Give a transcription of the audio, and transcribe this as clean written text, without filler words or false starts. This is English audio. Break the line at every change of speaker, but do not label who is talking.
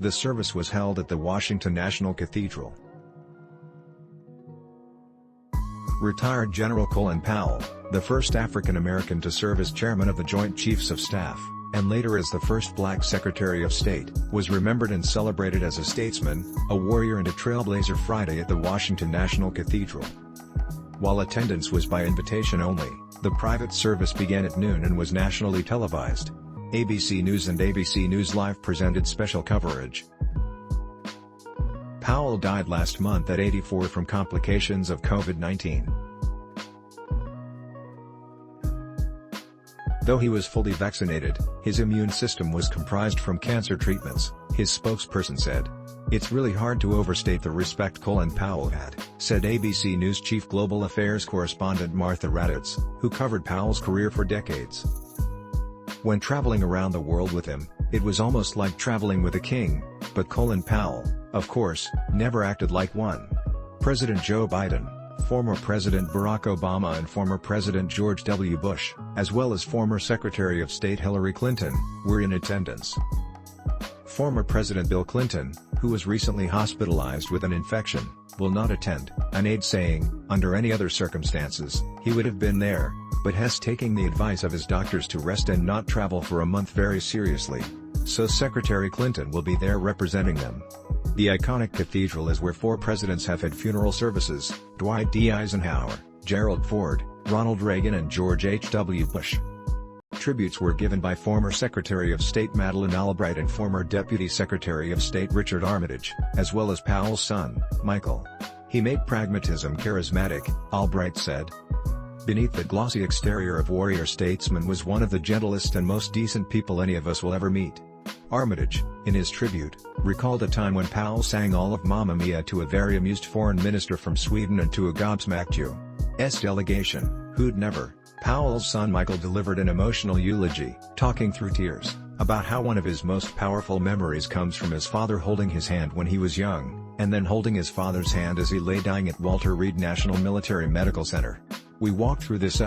The service was held at the Washington National Cathedral. Retired General Colin Powell, the first African American to serve as chairman of the Joint Chiefs of Staff, and later as the first black Secretary of State, was remembered and celebrated as a statesman, a warrior and a trailblazer Friday at the Washington National Cathedral. While attendance was by invitation only, the private service began at noon and was nationally televised. ABC News and ABC News Live presented special coverage. Powell died last month at 84 from complications of COVID-19. Though he was fully vaccinated, his immune system was comprised from cancer treatments, his spokesperson said. "It's really hard to overstate the respect Colin Powell had," said ABC News Chief Global Affairs Correspondent Martha Raddatz, who covered Powell's career for decades. When traveling around the world with him, it was almost like traveling with a king, but Colin Powell, of course, never acted like one. President Joe Biden, former President Barack Obama and former President George W. Bush, as well as former Secretary of State Hillary Clinton, were in attendance. Former President Bill Clinton, who was recently hospitalized with an infection, will not attend, an aide saying, under any other circumstances, he would have been there, but has taken the advice of his doctors to rest and not travel for a month very seriously. So Secretary Clinton will be there representing them. The iconic cathedral is where 4 presidents have had funeral services: Dwight D. Eisenhower, Gerald Ford, Ronald Reagan and George H.W. Bush. Tributes were given by former Secretary of State Madeleine Albright and former Deputy Secretary of State Richard Armitage, as well as Powell's son, Michael. "He made pragmatism charismatic," Albright said. "Beneath the glossy exterior of Warrior Statesman was one of the gentlest and most decent people any of us will ever meet." Armitage, in his tribute, recalled a time when Powell sang all of Mamma Mia to a very amused foreign minister from Sweden and to a gobsmacked U.S. delegation, who'd never. Powell's son Michael delivered an emotional eulogy, talking through tears, about how one of his most powerful memories comes from his father holding his hand when he was young, and then holding his father's hand as he lay dying at Walter Reed National Military Medical Center. "We walked through this